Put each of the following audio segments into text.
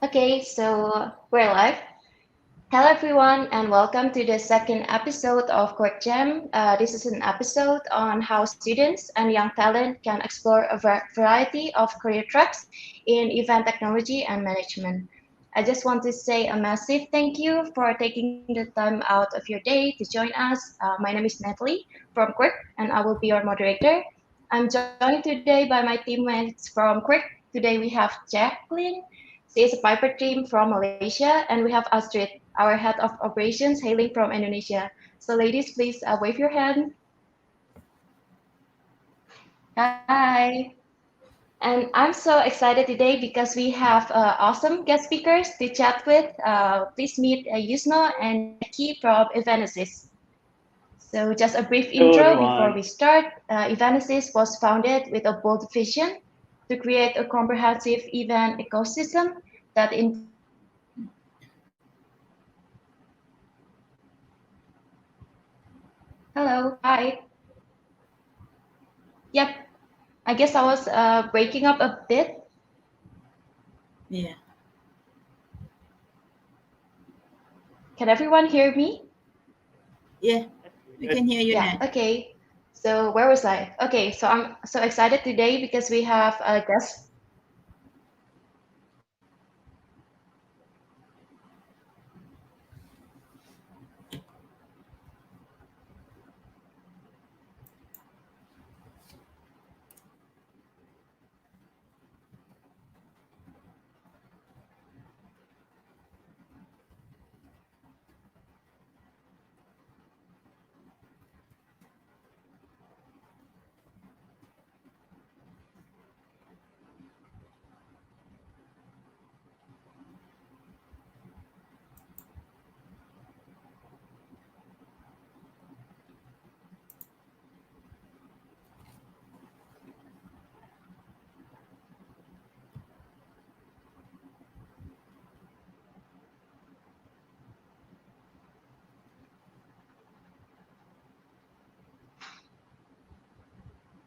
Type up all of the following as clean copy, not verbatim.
Okay, so we're live. Hello, everyone, and welcome to the second episode of Qwork Jam. This is an episode on how students and young talent can explore a variety of career tracks in event technology and management. I just want to say a massive thank you for taking the time out of your day to join us. My name is Natalie from Qwork, and I will be your moderator. I'm joined today by my teammates from Qwork. Today we have Jacqueline. She is a Piper team from Malaysia, and we have Astrid, our head of operations, hailing from Indonesia. So, ladies, please wave your hand. Hi. And I'm so excited today because we have awesome guest speakers to chat with. Please meet Yusno and Jackie from Evenesis. So, just a brief Hello, intro before we everyone. start. Evenesis was founded with a bold vision to create a comprehensive event ecosystem that involves Hello, hi. Yep, I guess I was breaking up a bit. Yeah. Can everyone hear me? Yeah. We can hear you Yeah, now. okay. So where was I? Okay, so I'm so excited today because we have a guest.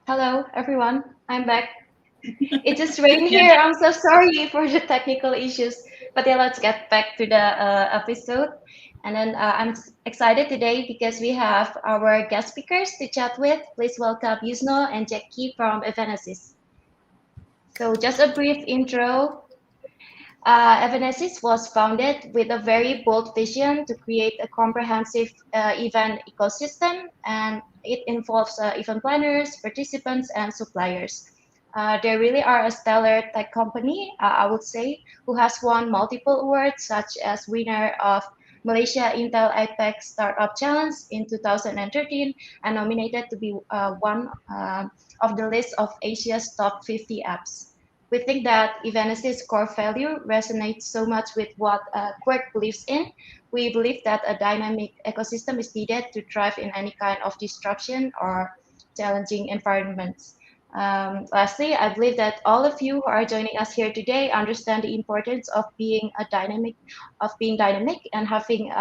Hello, everyone. I'm back. It just rained Yeah. here. I'm so sorry for the technical issues. But yeah, let's get back to the episode. And then I'm excited today because we have our guest speakers to chat with. Please welcome Yusno and Jackie from Evenesis. So just a brief intro. Evenesis was founded with a very bold vision to create a comprehensive event ecosystem, and it involves event planners, participants, and suppliers. They really are a stellar tech company, I would say, who has won multiple awards, such as winner of Malaysia Intel Apex Startup Challenge in 2013, and nominated to be one of the list of Asia's top 50 apps. We think that Evenesis' core value resonates so much with what Qwork believes in. We believe that a dynamic ecosystem is needed to thrive in any kind of disruption or challenging environments. Lastly, I believe that all of you who are joining us here today understand the importance of being dynamic and having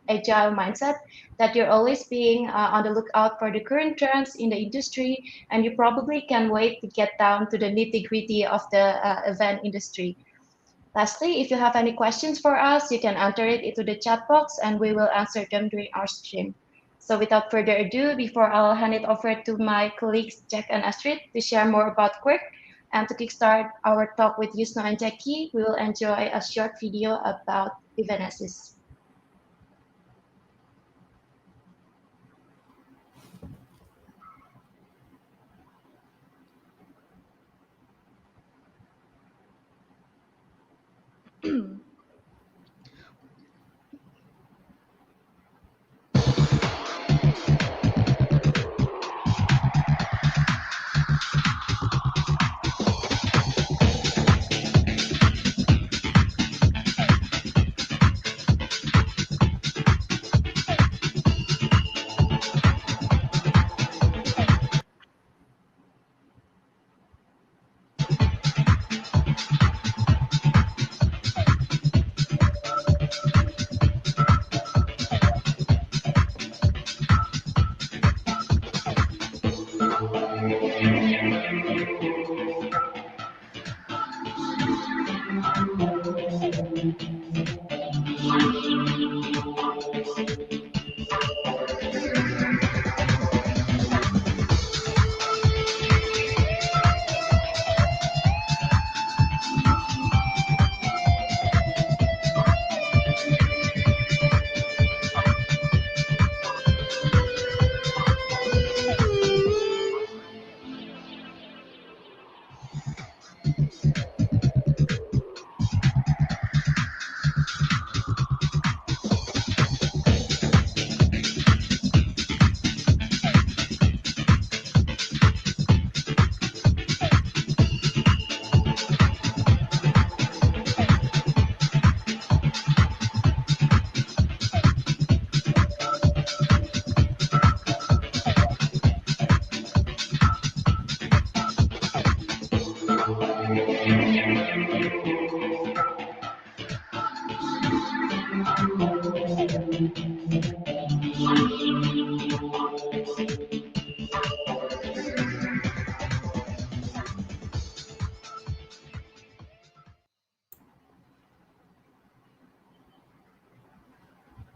agile mindset. That you're always being on the lookout for the current trends in the industry, and you probably can wait to get down to the nitty gritty of the event industry. Lastly, if you have any questions for us, you can enter it into the chat box and we will answer them during our stream. So without further ado, before I'll hand it over to my colleagues Jack and Astrid to share more about Qwork, and to kickstart our talk with Yusno and Jackie, we will enjoy a short video about Evenesis.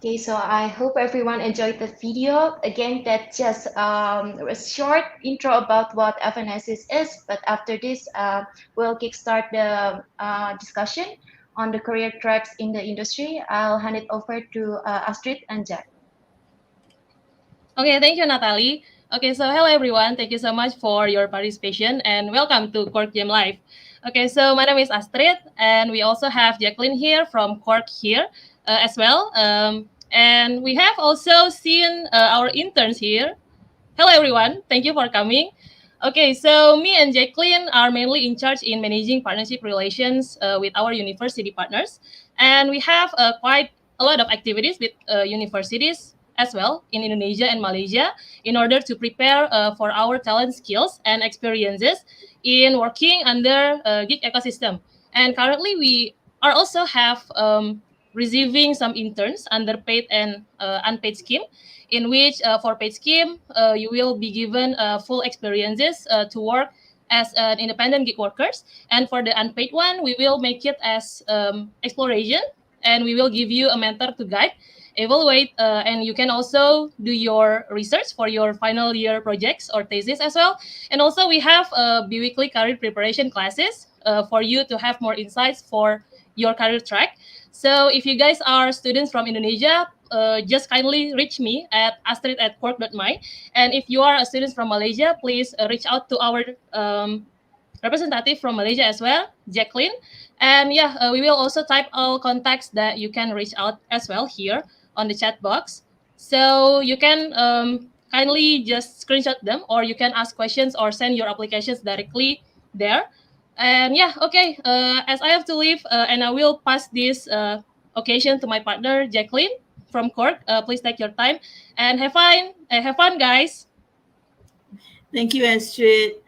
Okay, so I hope everyone enjoyed the video. Again, that's just a short intro about what Evenesis is. But after this, we'll kickstart the discussion on the career tracks in the industry. I'll hand it over to Astrid and Jacq. Okay, thank you, Natalie. Okay, so hello everyone. Thank you so much for your participation and welcome to Qwork Game Live. Okay, so my name is Astrid, and we also have Jacqueline here from Qwork here as well. And we have also seen our interns here. Hello everyone. Thank you for coming. Okay, so me and Jacqueline are mainly in charge in managing partnership relations with our university partners, and we have quite a lot of activities with universities as well in Indonesia and Malaysia in order to prepare for our talent skills and experiences in working under gig ecosystem. And currently we are also have receiving some interns under paid and unpaid scheme, in which for paid scheme you will be given full experiences to work as an independent gig workers, and for the unpaid one we will make it as exploration, and we will give you a mentor to guide, evaluate, and you can also do your research for your final year projects or thesis as well. And also we have bi-weekly career preparation classes for you to have more insights for your career track. So if you guys are students from Indonesia, just kindly reach me at astrid@qwork.my. And if you are a student from Malaysia, please reach out to our representative from Malaysia as well, Jacqueline. And yeah, we will also type all contacts that you can reach out as well here on the chat box. So you can kindly just screenshot them, or you can ask questions or send your applications directly there. And yeah, okay, as I have to leave, and I will pass this occasion to my partner, Jacqueline from Qwork. Please take your time and have fun. Have fun, guys. Thank you, Astrid.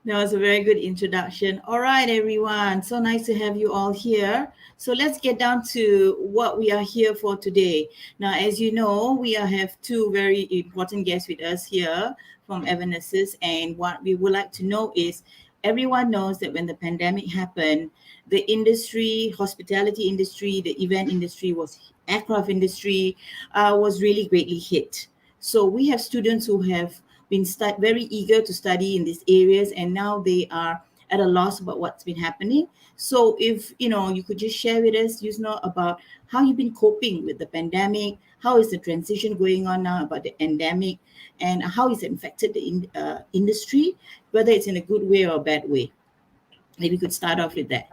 That was a very good introduction. All right, everyone. So nice to have you all here. So let's get down to what we are here for today. Now, as you know, have two very important guests with us here from Evenesis. And what we would like to know is, everyone knows that when the pandemic happened, the industry, hospitality industry, the event industry, aircraft industry was really greatly hit. So we have students who have been very eager to study in these areas, and now they are at a loss about what's been happening. So if you could just share with us, about how you've been coping with the pandemic, how is the transition going on now about the endemic, and how it's affected the industry, whether it's in a good way or a bad way. Maybe we could start off with that.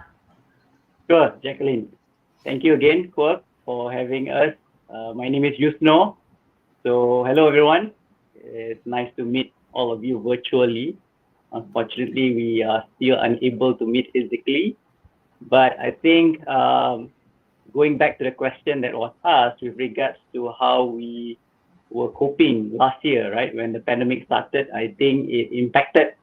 Sure, Jacqueline. Thank you again, Qwork, for having us. My name is Yusno. So hello, everyone. It's nice to meet all of you virtually. Unfortunately, we are still unable to meet physically. But I think going back to the question that was asked with regards to how we were coping last year, right, when the pandemic started, I think it impacted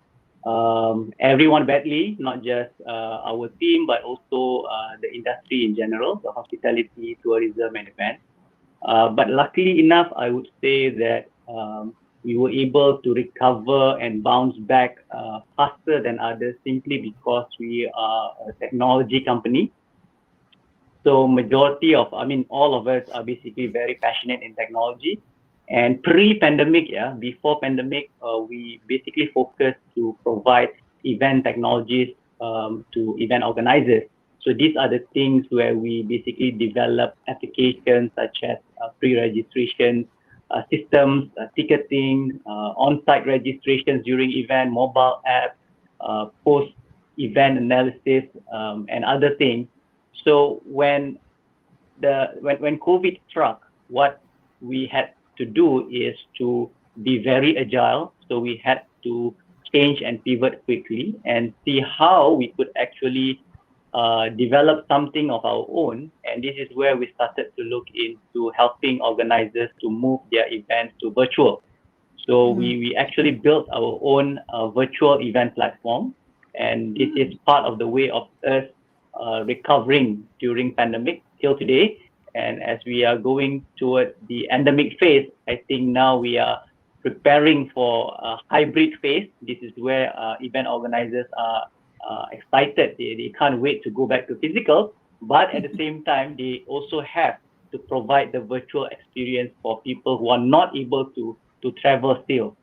everyone badly, not just our team, but also the industry in general, the hospitality, tourism, and events. But luckily enough, I would say that we were able to recover and bounce back faster than others, simply because we are a technology company. So all of us are basically very passionate in technology. And pre-pandemic, before pandemic, we basically focused to provide event technologies to event organizers. So these are the things where we basically develop applications such as pre-registration systems, ticketing, on-site registrations during event, mobile app, post event analysis, and other things. So when COVID struck, what we had to do is to be very agile. So we had to change and pivot quickly and see how we could actually develop something of our own. And this is where we started to look into helping organizers to move their events to virtual. So we actually built our own virtual event platform, and this is part of the way of us recovering during pandemic till today. And as we are going toward the endemic phase, I think now we are preparing for a hybrid phase. This is where event organizers are excited. They can't wait to go back to physical, but at the same time, they also have to provide the virtual experience for people who are not able to travel still.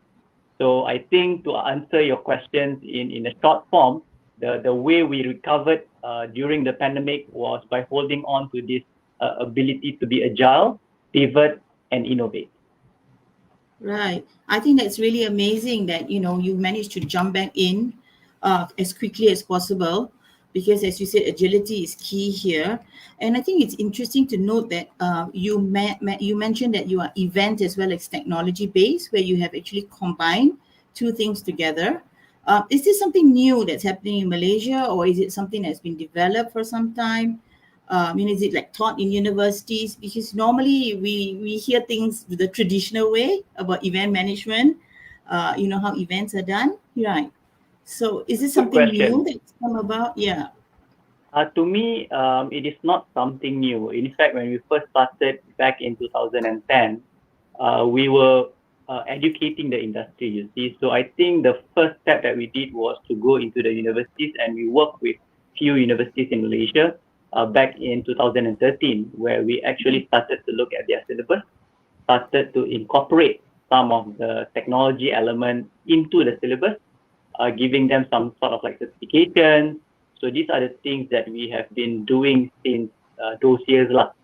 So I think to answer your questions in a short form, the way we recovered during the pandemic was by holding on to this ability to be agile, pivot, and innovate. Right. I think that's really amazing that, you managed to jump back in as quickly as possible, because as you said, agility is key here. And I think it's interesting to note that you mentioned that you are event as well as technology based, where you have actually combined two things together. Is this something new that's happening in Malaysia, or is it something that's been developed for some time? Is it like taught in universities? Because normally we hear things the traditional way about event management, how events are done, right? So is this Good something new question. that's come about? Yeah. To me, it is not something new. In fact, when we first started back in 2010, we were educating the industry, you see. So I think the first step that we did was to go into the universities, and we worked with few universities in Malaysia back in 2013, where we actually started to look at their syllabus, started to incorporate some of the technology element into the syllabus, giving them some sort of like certification. So these are the things that we have been doing since those years last.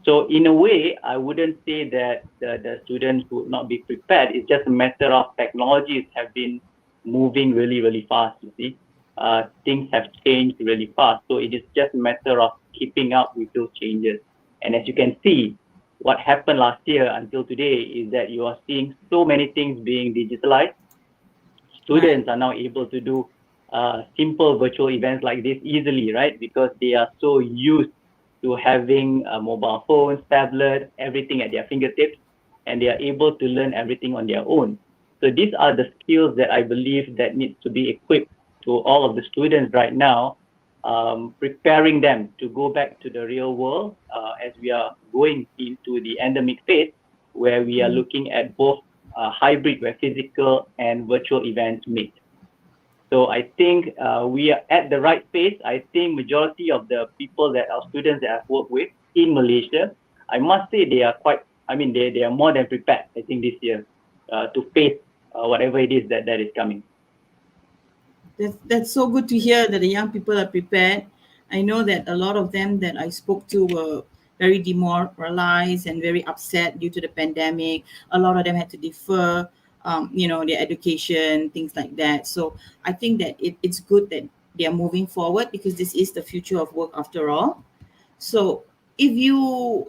So in a way, I wouldn't say that the students would not be prepared. It's just a matter of technologies have been moving really, really fast, you see. Things have changed really fast. So it is just a matter of keeping up with those changes. And as you can see, what happened last year until today is that you are seeing so many things being digitalized. Students are now able to do simple virtual events like this easily, right? Because they are so used to having mobile phones, tablets, everything at their fingertips, and they are able to learn everything on their own. So these are the skills that I believe that needs to be equipped to all of the students right now, preparing them to go back to the real world as we are going into the endemic phase, where we are looking at both hybrid, where physical and virtual events meet. So I think we are at the right pace. I think majority of the people that our students that I've worked with in Malaysia, I must say they are they are more than prepared, I think, this year to face whatever it is that is coming. That's so good to hear that the young people are prepared. I know that a lot of them that I spoke to were very demoralized and very upset due to the pandemic. A lot of them had to defer, their education, things like that. So I think that it's good that they are moving forward, because this is the future of work after all. So if you,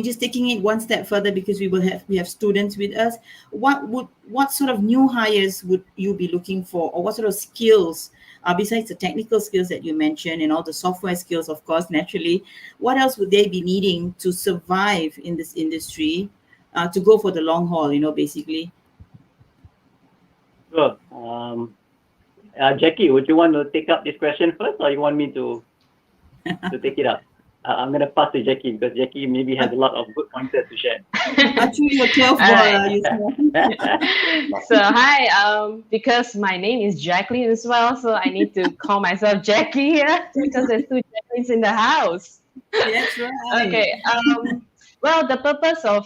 just taking it one step further, because we have students with us, what sort of new hires would you be looking for, or what sort of skills, besides the technical skills that you mentioned and all the software skills, of course, naturally, what else would they be needing to survive in this industry, to go for the long haul, basically? Sure. Jackie, would you want to take up this question first, or you want me to take it up? I'm going to pass to Jackie, because Jackie maybe has a lot of good pointers to share. Actually, your 12 So hi, because my name is Jacqueline as well, so I need to call myself Jackie here because there's two Jacquelines in the house. That's right. Okay. Well, the purpose of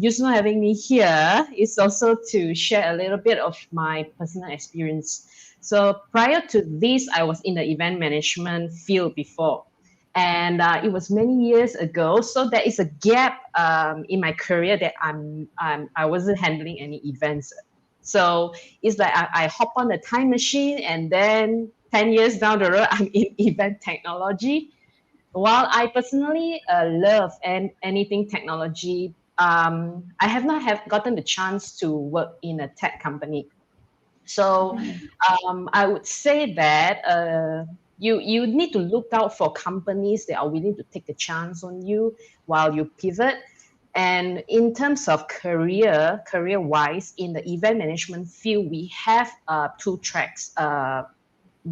Yusno having me here is also to share a little bit of my personal experience. So prior to this, I was in the event management field before, and it was many years ago. So there is a gap in my career that I wasn't handling any events So it's like I hop on the time machine, and then 10 years down the road, I'm in event technology. While I personally love anything technology, I have not have gotten the chance to work in a tech company. So I would say that you need to look out for companies that are willing to take a chance on you while you pivot. And in terms of career wise, in the event management field, we have two tracks.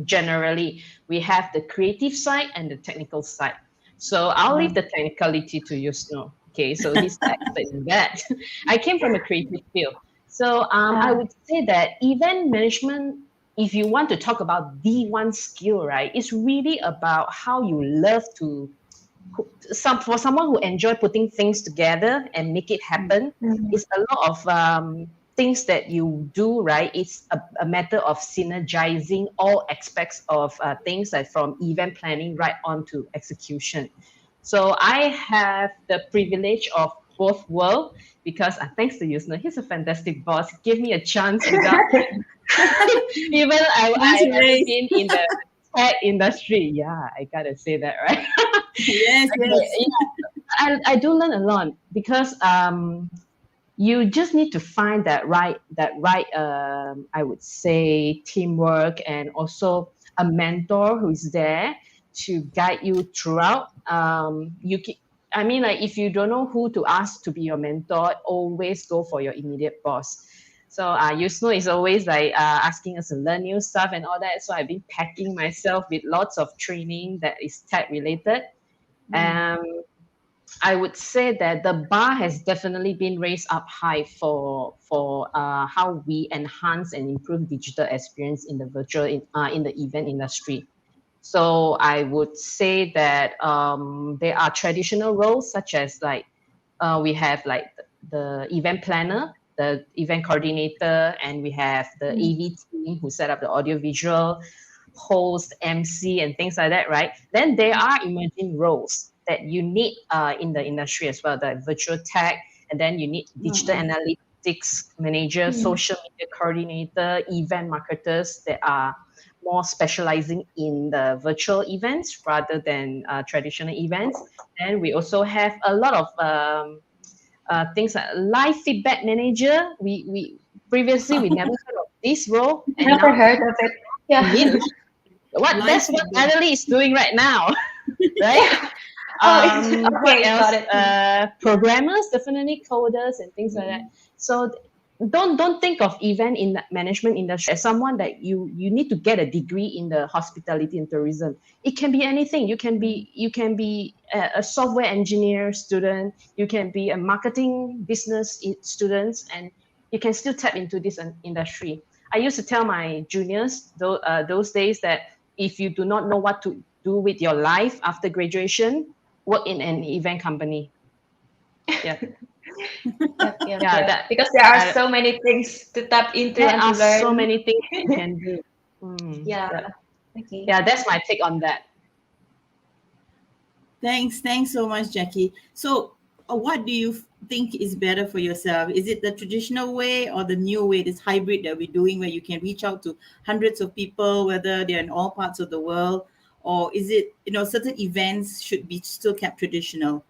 Generally, we have the creative side and the technical side. So I'll leave the technicality to you, Snow. Okay, so he's the expert in that. I came from a creative field. So I would say that event management, if you want to talk about the one skill, right, it's really about how you love to, for someone who enjoy putting things together and make it happen. It's a lot of things that you do, right? It's a matter of synergizing all aspects of things, like from event planning right on to execution. So I have the privilege of both worlds because thanks to Yusna, he's a fantastic boss. He gave me a chance without even I haven't been in the tech industry. Yeah, I gotta say that, right? Yes, yes. I do learn a lot because you just need to find that right I would say teamwork, and also a mentor who is there to guide you throughout. I mean, like, if you don't know who to ask to be your mentor, always go for your immediate boss. So Yusno is always like asking us to learn new stuff and all that. So I've been packing myself with lots of training that is tech related. I would say that the bar has definitely been raised up high for how we enhance and improve digital experience in the in the event industry. So I would say that there are traditional roles such as like we have like the event planner, the event coordinator, and we have the AV team who set up the audio visual, host, MC, and things like that, right? Then there are emerging roles that you need in the industry as well, the virtual tech, and then you need digital analytics manager, social media coordinator, event marketers that are more specializing in the virtual events rather than traditional events. And we also have a lot of things like live feedback manager. We previously we never heard of this role, and Never now heard of it. Yeah. that's what Natalie is doing right now, right? Okay, What else? got it. Programmers, definitely coders and things like that. So don't think of event in the management industry as someone that you need to get a degree in the hospitality and tourism. It can be anything. You can be a software engineer student. You can be a marketing business student, and you can still tap into this industry. I used to tell my juniors those days that if you do not know what to do with your life after graduation, work in an event company. Yeah. Because there are so many things to tap into and to learn. There are so many things you can do. Okay. Yeah, that's my take on that. Thanks so much, Jackie. So what do you think is better for yourself? Is it the traditional way or the new way, this hybrid that we're doing, where you can reach out to hundreds of people, whether they're in all parts of the world? Or is it, certain events should be still kept traditional?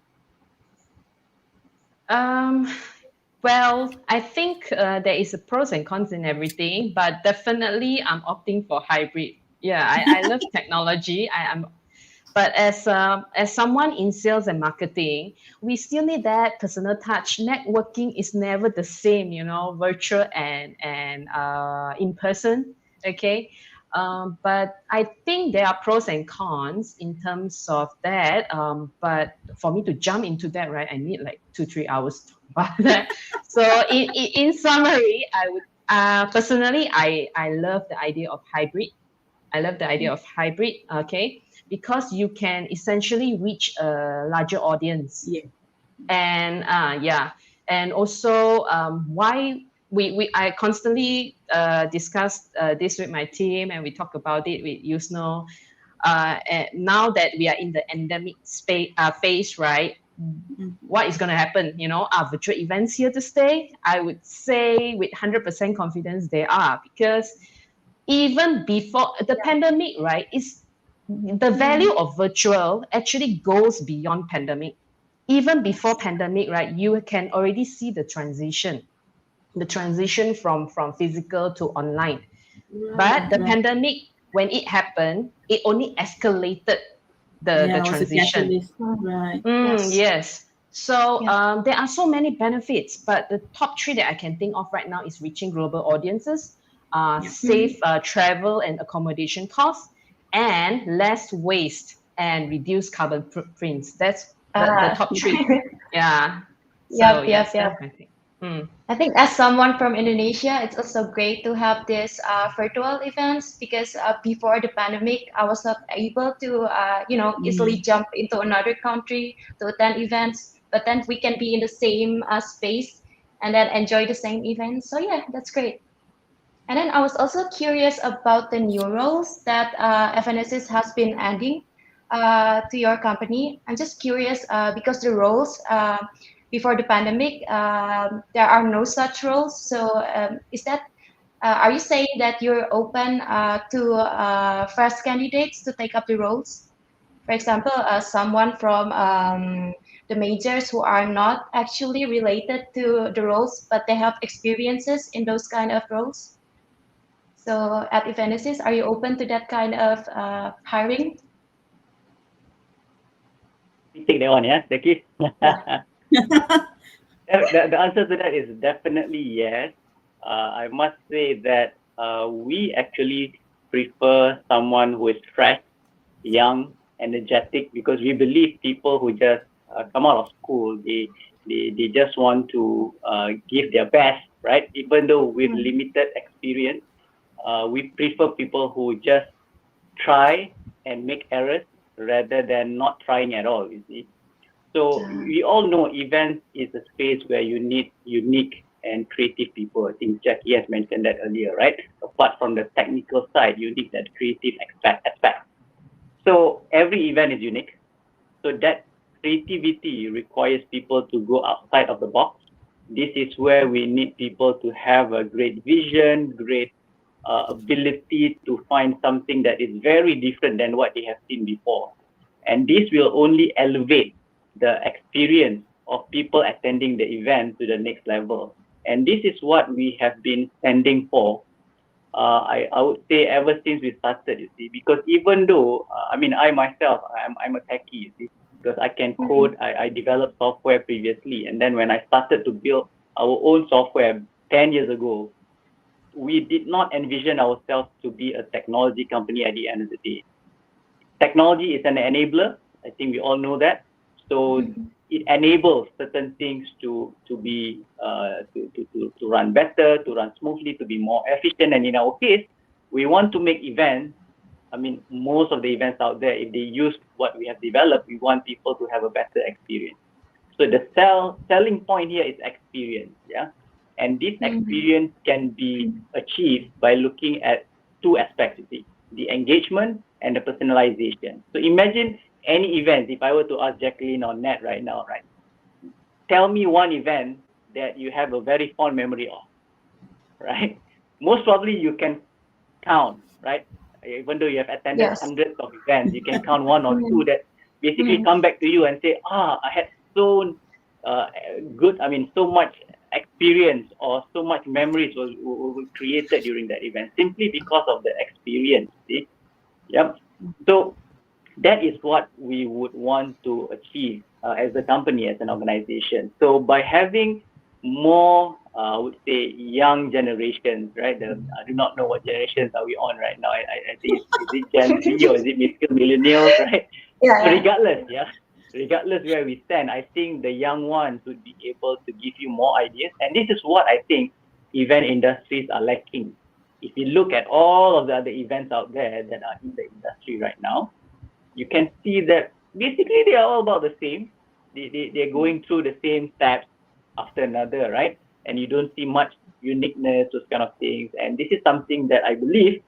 Well, I think there is a pros and cons in everything, but definitely I'm opting for hybrid. Yeah, I love technology. But as someone in sales and marketing, we still need that personal touch. Networking is never the same, virtual and in person. Okay. But I think there are pros and cons in terms of that. But for me to jump into that, right, I need like 2-3 hours to talk about that. So in summary, I would personally, I love the idea of hybrid. Okay, because you can essentially reach a larger audience. Yeah. And and also why I constantly discuss this with my team, and we talk about it with Yusno. And now that we are in the endemic phase, right? what is going to happen? Are virtual events here to stay? I would say with 100% confidence they are, because even before the pandemic, right, is the value of virtual actually goes beyond pandemic. Even before pandemic, right, you can already see the transition from physical to online. But the pandemic, when it happened, it only escalated the Yeah, it was a transition. catalyst. Right. Yes. Yes. So Yeah. there are so many benefits, but the top three that I can think of right now is reaching global audiences, Yeah. save travel and accommodation costs, and less waste and reduce carbon footprints. That's the Uh, top three. Yeah. So yep, yep, yes, yep. that's my thing. Mm. I think as someone from Indonesia, it's also great to have this virtual events because before the pandemic, I was not able to, easily jump into another country to attend events. But then we can be in the same space and then enjoy the same events. So yeah, that's great. And then I was also curious about the new roles that Evenesis has been adding to your company. I'm just curious because the roles before the pandemic, there are no such roles. So are you saying that you're open to fresh candidates to take up the roles? For example, someone from the majors who are not actually related to the roles, but they have experiences in those kind of roles. So at Evenesis, are you open to that kind of hiring? You take that one, yeah, Jackie? Yeah. The answer to that is definitely yes. I must say that we actually prefer someone who is fresh, young, energetic, because we believe people who just come out of school, they just want to give their best, right? Even though with limited experience, we prefer people who just try and make errors rather than not trying at all, you see. So we all know events is a space where you need unique and creative people. I think Jackie has mentioned that earlier, right? Apart from the technical side, you need that creative aspect. So every event is unique. So that creativity requires people to go outside of the box. This is where we need people to have a great vision, great ability to find something that is very different than what they have seen before. And this will only elevate the experience of people attending the event to the next level. And this is what we have been standing for. I would say ever since we started, you see, because even though, I myself, I'm a techie, you see, because I can code, I developed software previously. And then when I started to build our own software 10 years ago, we did not envision ourselves to be a technology company at the end of the day. Technology is an enabler. I think we all know that. So it enables certain things to be to run better, to run smoothly, to be more efficient. And in our case, we want to make events. I mean, most of the events out there, if they use what we have developed, we want people to have a better experience. So the selling point here is experience, yeah. And this experience can be achieved by looking at two aspects, you see, the engagement and the personalization. So imagine any event, if I were to ask Jacqueline or Nat right now, right? Tell me one event that you have a very fond memory of, right? Most probably you can count, right? Even though you have attended Yes. hundreds of events, you can count one or two that basically come back to you and say, I had so good, so much experience or so much memories were created during that event simply because of the experience. See? Yep. So that is what we would want to achieve as a company, as an organization. So by having more, I would say, young generations, right? I do not know what generations are we on right now. I think is it Gen Z or is it millennials, right? So Yeah. regardless where we stand, I think the young ones would be able to give you more ideas. And this is what I think event industries are lacking. If you look at all of the other events out there that are in the industry right now, you can see that basically they are all about the same. They're going through the same steps after another, right? And you don't see much uniqueness, those kind of things. And this is something that I believe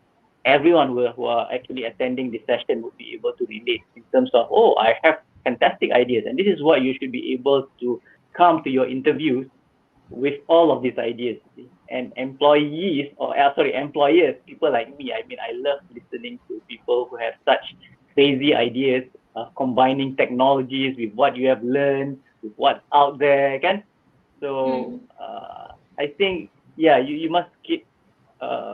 everyone who are actually attending this session would be able to relate in terms of, I have fantastic ideas. And this is what you should be able to come to your interviews with all of these ideas. And employees, or sorry, employers, people like me, I mean, I love listening to people who have such crazy ideas, combining technologies with what you have learned, with what's out there, kan? So I think, yeah, you must keep,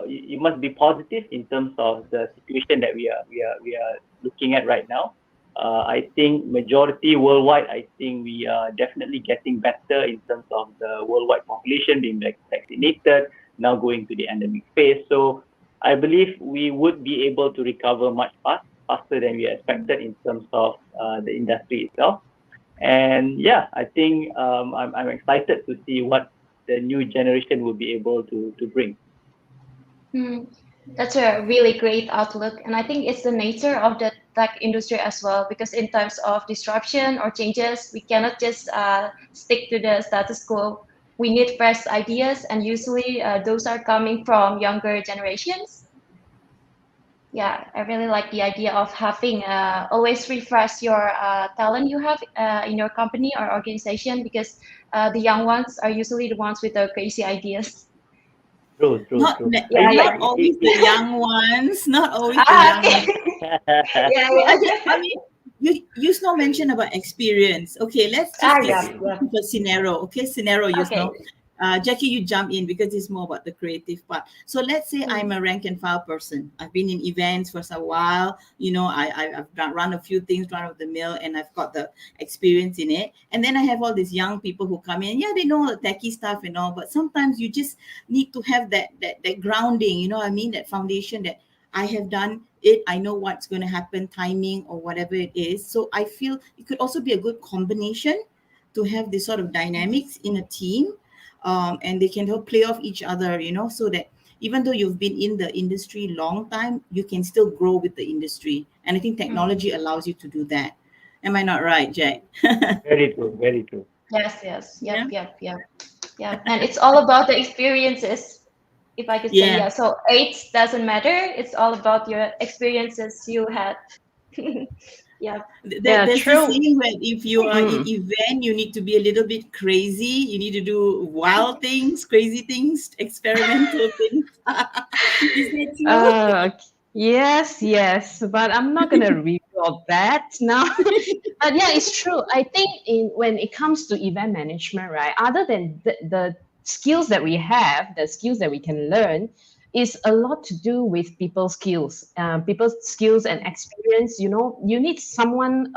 you must be positive in terms of the situation that we are looking at right now. I think majority worldwide, I think we are definitely getting better in terms of the worldwide population being vaccinated, now going to the endemic phase. So I believe we would be able to recover much faster than we expected in terms of the industry itself. And yeah, I think I'm excited to see what the new generation will be able to bring. That's a really great outlook. And I think it's the nature of the tech industry as well, because in terms of disruption or changes, we cannot just stick to the status quo. We need fresh ideas, and usually those are coming from younger generations. Yeah, I really like the idea of having always refresh your talent you have in your company or organization, because the young ones are usually the ones with the crazy ideas. True. Yeah, not always the young ones, not always the Ah, young okay. ones. Yeah, So yeah. I mean, you still mentioned about experience. Okay, let's just take Yeah. a scenario. Okay, scenario, you Okay. know. Jackie, you jump in because it's more about the creative part. So let's say I'm a rank and file person. I've been in events for a while. You know, I've run a few things, run of the mill, and I've got the experience in it. And then I have all these young people who come in. Yeah, they know the techie stuff and all, but sometimes you just need to have that grounding. You know what I mean? That foundation that I have done it. I know what's going to happen, timing or whatever it is. So I feel it could also be a good combination to have this sort of dynamics in a team, and they can help play off each other, you know, so that even though you've been in the industry long time, you can still grow with the industry. And I think technology allows you to do that. Am I not right, Jack? Very true. Yes. Yeah. Yeah. And it's all about the experiences, if I could say. Yeah. Yeah. So age doesn't matter. It's all about your experiences you had. Yeah. Yeah, There's this true. saying where if you are in Mm. event, you need to be a little bit crazy. You need to do wild things, crazy things, experimental things. Is that true? Yes, but I'm not gonna reveal that now. But yeah, it's true. I think when it comes to event management, right? Other than the skills that we have, the skills that we can learn, is a lot to do with people's skills and experience. You know, you need someone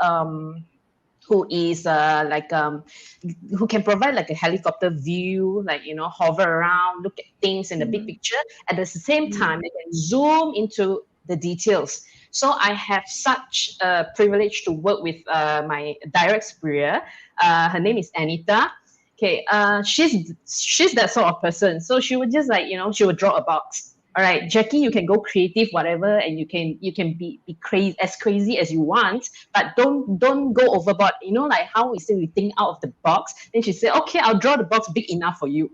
who is who can provide like a helicopter view, like, you know, hover around, look at things in the big picture. At the same time, they can zoom into the details. So I have such a privilege to work with my direct superior. Her name is Anita. Okay, she's that sort of person. So she would just, like, you know, she would draw a box. All right, Jackie, you can go creative, whatever, and you can be crazy as you want, but don't go overboard. You know, like how we say we think out of the box. Then she said, okay, I'll draw the box big enough for you.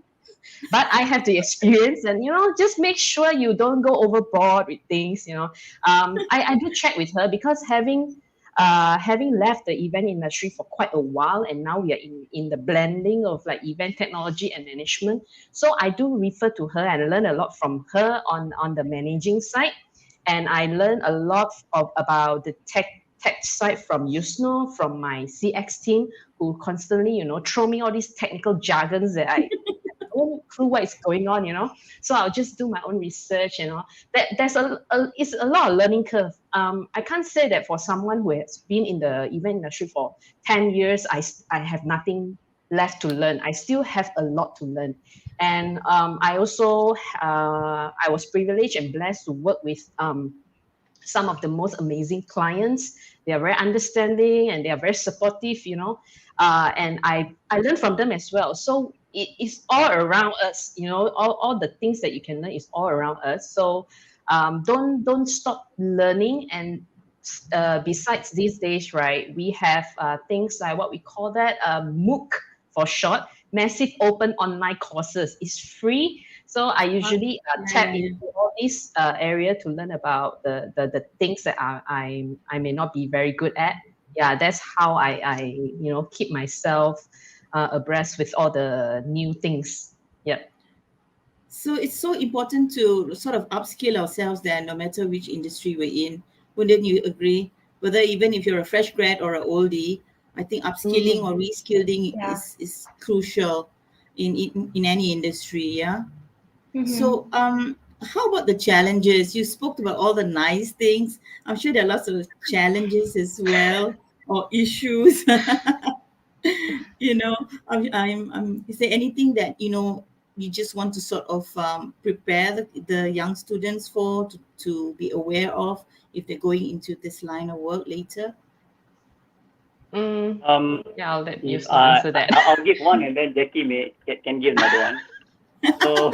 But I have the experience, and, you know, just make sure you don't go overboard with things. You know, I do check with her, because having left the event industry for quite a while, and now we are in the blending of like event technology and management. So I do refer to her and learn a lot from her on the managing side, and I learn a lot about the tech side from Yusno, from my CX team, who constantly, you know, throw me all these technical jargons that I no clue what is going on, you know. So I'll just do my own research, you know. There's it's a lot of learning curve. I can't say that for someone who has been in the event industry for 10 years, I have nothing left to learn. I still have a lot to learn. And I also I was privileged and blessed to work with some of the most amazing clients. They are very understanding and they are very supportive, you know. And I learn from them as well. So it's all around us, you know. All the things that you can learn is all around us. So don't stop learning. And besides these days, right, we have things like what we call that MOOC for short, massive open online courses. It's free. So I usually tap into all these area to learn about the things that I may not be very good at. yeah, that's how I keep myself abreast with all the new things. Yeah. So it's so important to sort of upskill ourselves then, no matter which industry we're in. Wouldn't you agree? Whether even if you're a fresh grad or an oldie, I think upskilling or Mm. reskilling Yeah. is crucial in any industry. Yeah. Mm-hmm. So how about the challenges? You spoke about all the nice things. I'm sure there are lots of challenges as well or issues. you know is there anything that you just want to sort of prepare the young students for to be aware of if they're going into this line of work later? Mm. Um, Yeah, I'll let you if answer that. I'll give one, and then Jackie can give another one. So,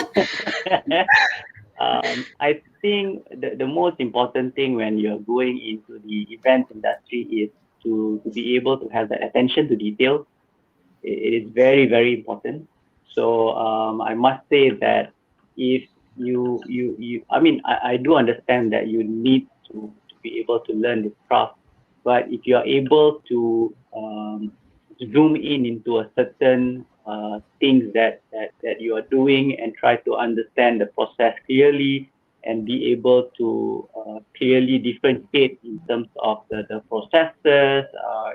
I think the most important thing when you're going into the event industry is to be able to have that attention to detail. It is very, very important. So, I must say that if I mean, I do understand that you need to be able to learn this craft, but if you are able to zoom in into a certain things that you are doing and try to understand the process clearly and be able to clearly differentiate in terms of the processes,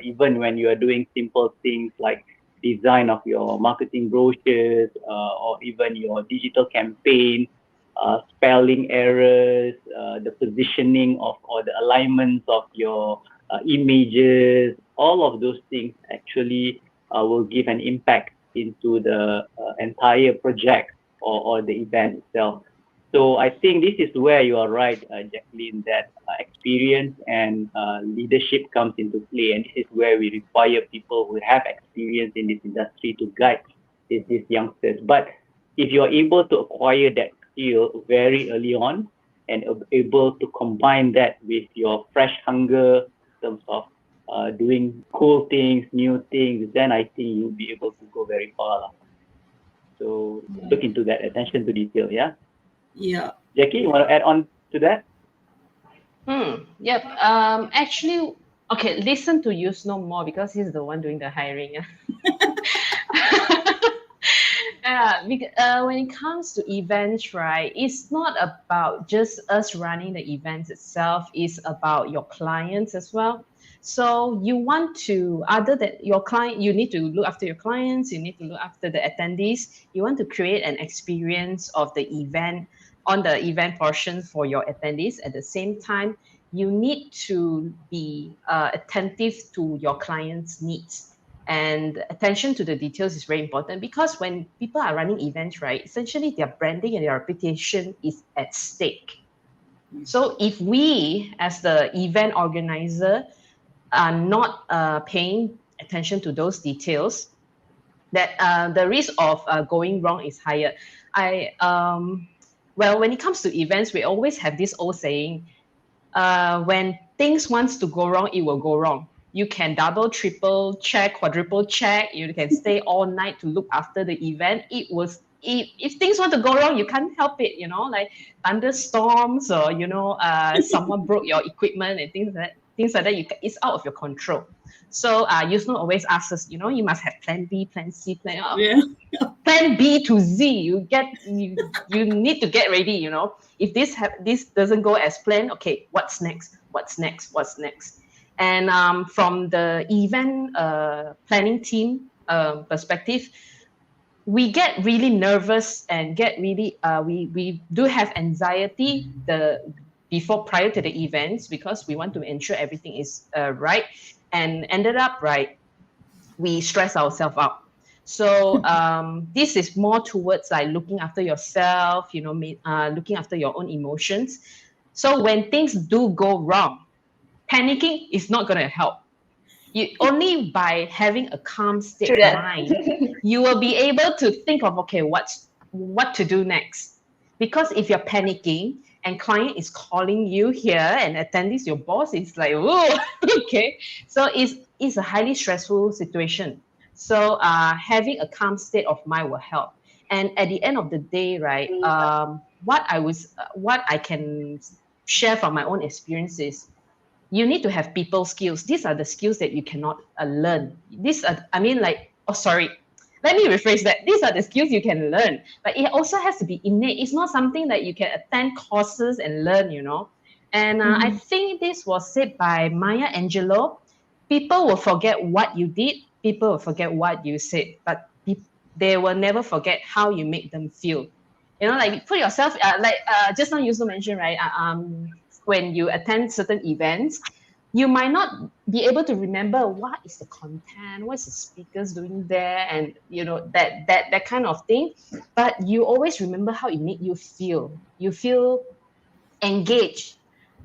even when you are doing simple things like design of your marketing brochures, or even your digital campaign, spelling errors, the positioning of or the alignments of your images, all of those things actually will give an impact into the entire project or the event itself. So I think this is where you are right, Jacqueline, that experience and leadership comes into play, and this is where we require people who have experience in this industry to guide these youngsters. But if you are able to acquire that skill very early on and able to combine that with your fresh hunger in terms of doing cool things, new things, then I think you'll be able to go very far. So look into that attention to detail. Yeah, Yeah. Jackie, you want to add on to that? Yep. Actually, okay, listen to you no more because he's the one doing the hiring. Yeah, because, when it comes to events, right, it's not about just us running the events itself, it's about your clients as well. So you want to, other than your client, you need to look after your clients, you need to look after the attendees. You want to create an experience of the event on the event portion for your attendees. At the same time, you need to be attentive to your clients' needs, and attention to the details is very important because when people are running events, right, essentially their branding and their reputation is at stake. So if we as the event organizer are not paying attention to those details, that the risk of going wrong is higher. I Well, when it comes to events, we always have this old saying, when things wants to go wrong, it will go wrong. You can double, triple check, quadruple check. You can stay all night to look after the event. It was if things want to go wrong, you can't help it. Like thunderstorms or someone broke your equipment and things like that. It's out of your control. So Yusno always asks us, you must have plan B, plan C, Yeah. plan B to Z. You need to get ready. If this doesn't go as planned, okay, what's next? What's next? What's next? And from the event planning team perspective, we get really nervous and get really we do have anxiety the before prior to the events because we want to ensure everything is right, and ended up right, we stress ourselves out. So this is more towards like looking after yourself, looking after your own emotions. So when things do go wrong, panicking is not going to help. You only by having a calm state True of that. mind, you will be able to think of okay, what to do next. Because if you're panicking and client is calling you here and attendees your boss, it's like, oh, okay. So it's a highly stressful situation. So having a calm state of mind will help. And at the end of the day, right, what I can share from my own experiences, you need to have people skills. These are the skills that you cannot learn. These are, I mean, like, oh, sorry. Let me rephrase that. These are the skills you can learn, but it also has to be innate. It's not something that you can attend courses and learn, you know. And I think this was said by Maya Angelou. People will forget what you did, people will forget what you said, but they will never forget how you make them feel. You know, like put yourself, just now you also mentioned, right? When you attend certain events, you might not be able to remember what is the content, what's the speakers doing there, and you know that kind of thing. But you always remember how it made you feel. You feel engaged.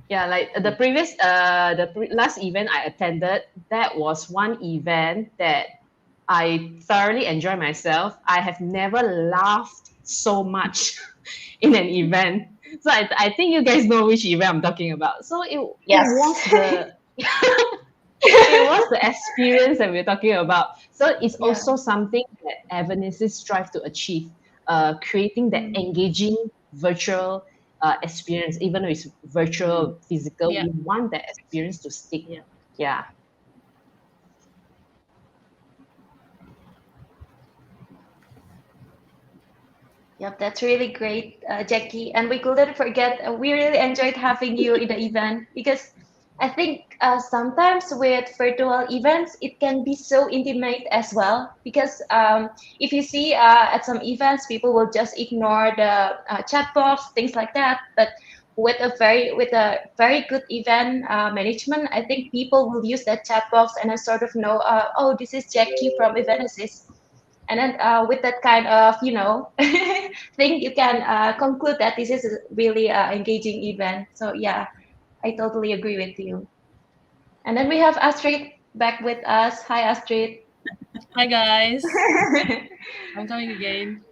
Yeah, like the previous last event I attended, that was one event that I thoroughly enjoyed myself. I have never laughed so much in an event. So I think you guys know which event I'm talking about. So it Yes. was the it was the experience that we're talking about. So it's Yeah. also something that Evenesis strive to achieve, creating that engaging virtual experience, even though it's virtual, physical. Yeah. We want that experience to stick. Yeah. Yeah. Yep, that's really great, Jackie. And we couldn't forget, we really enjoyed having you in the event because I think sometimes with virtual events, it can be so intimate as well. Because if you see at some events, people will just ignore the chat box, things like that. But with a very good event management, I think people will use that chat box and I sort of know, oh, this is Jackie from Evenesis. And then with that kind of thing, you can conclude that this is a really engaging event. So yeah, I totally agree with you. And then we have Astrid back with us. Hi, Astrid. Hi guys, I'm coming again.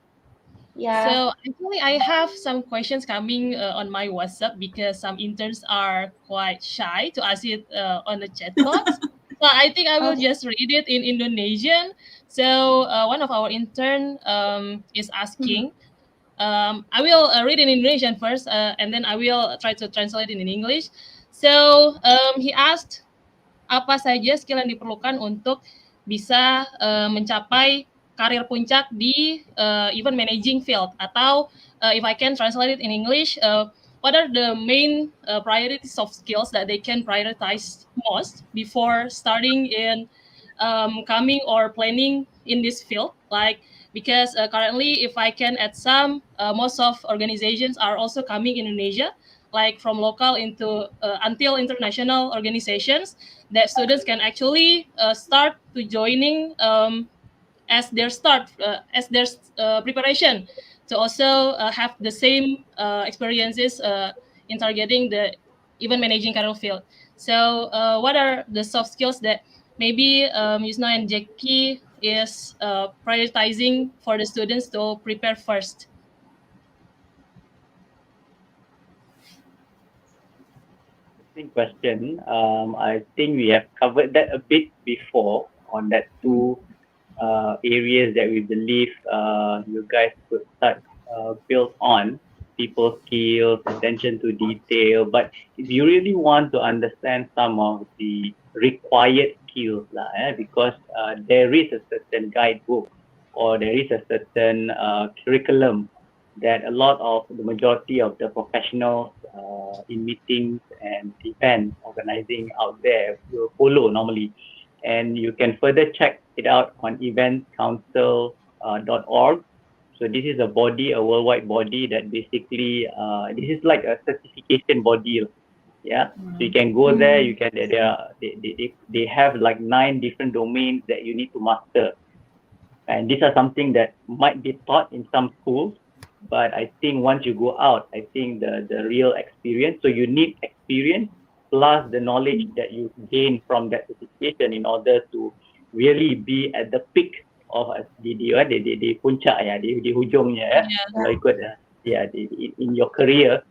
Yeah. So actually, I have some questions coming on my WhatsApp because some interns are quite shy to ask it on the chat box. So I think I will Okay. just read it in Indonesian. So one of our intern is asking. I will read in Indonesian first, and then I will try to translate it in English. So he asked, apa saja skill yang diperlukan untuk bisa mencapai karir puncak di event managing field, atau if I can translate it in English, what are the main priorities of skills that they can prioritize most before starting in coming or planning in this field, like because currently if I can add some, most of organizations are also coming in Indonesia, like from local into until international organizations, that students can actually start to joining as their start as their preparation to also have the same experiences in targeting the event managing career field. So what are the soft skills that maybe Yusna and Jackie is prioritizing for the students to prepare first? Interesting question. I think we have covered that a bit before on that two areas that we believe you guys could start build on people skills, attention to detail. But if you really want to understand some of the required skills, because there is a certain guidebook or there is a certain curriculum that a lot of the majority of the professionals in meetings and event organizing out there will follow normally. And you can further check it out on eventcouncil.org. So this is a body, a worldwide body that basically, this is like a certification body. Yeah. So you can go there, you can, they have like 9 different domains that you need to master. And these are something that might be taught in some schools, but I think once you go out, I think the real experience, so you need experience plus the knowledge that you gain from that certification in order to really be at the peak of di puncak ya, di hujungnya ya, kalau ikut in your career.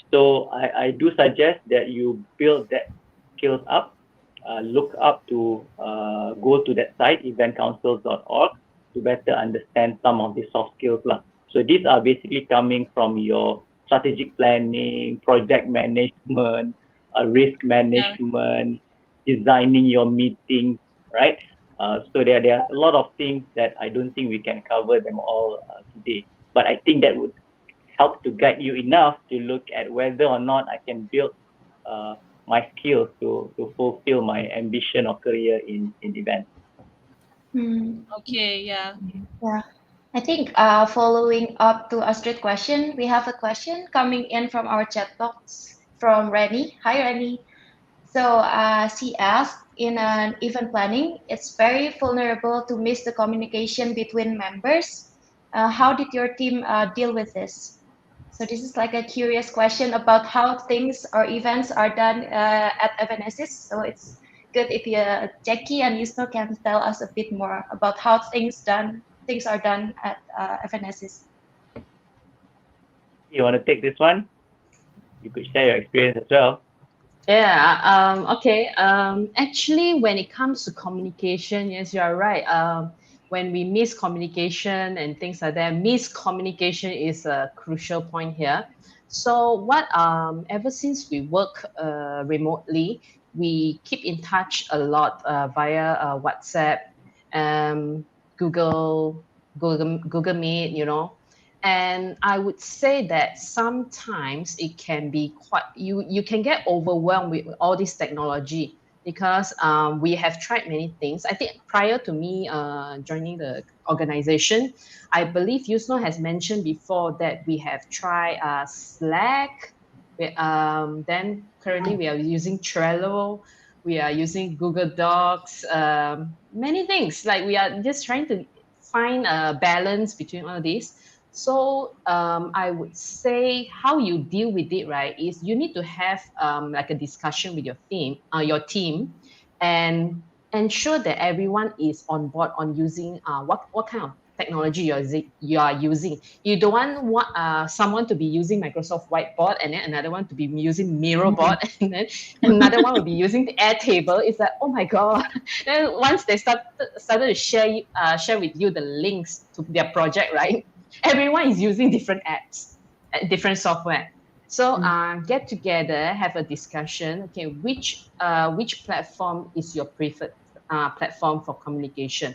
So I do suggest that you build that skills up, look up to go to that site eventcouncil.org to better understand some of the soft skills lah. So these are basically coming from your strategic planning, project management, risk management, designing your meeting, right? So there are a lot of things that I don't think we can cover them all today. But I think that would help to guide you enough to look at whether or not I can build uh, my skills to fulfill my ambition or career in events. Okay, yeah. Yeah. I think following up to Astrid's question, we have a question coming in from our chat box from Rennie. Hi, Rennie. So she asked, in an event planning, it's very vulnerable to miss the communication between members. How did your team deal with this? So this is like a curious question about how things or events are done at Evenesis. So it's good if you, Jackie and Yusno, can tell us a bit more about how things are done at Evenesis. You want to take this one? You could share your experience as well. Yeah, okay. Actually, when it comes to communication, yes, you are right. When we miss communication and things like that, miscommunication is a crucial point here. So, ever since we work remotely, we keep in touch a lot via WhatsApp, um, Google, Google Meet, and I would say that sometimes it can be quite, you can get overwhelmed with all this technology, because we have tried many things. I think prior to me joining the organization, I believe Yusno has mentioned before that we have tried Slack. Then currently we are using Trello. We are using Google Docs. Many things, like we are just trying to find a balance between all these. So I would say how you deal with it, right, is you need to have like a discussion with your team, and ensure that everyone is on board on using what kind of technology you are using. You don't want someone to be using Microsoft Whiteboard, and then another one to be using Miroboard, and then another one will be using the Airtable. It's like, oh my god! Then once they started to share with you the links to their project, right? Everyone is using different apps, different software. So get together, have a discussion. Okay, which platform is your preferred platform for communication?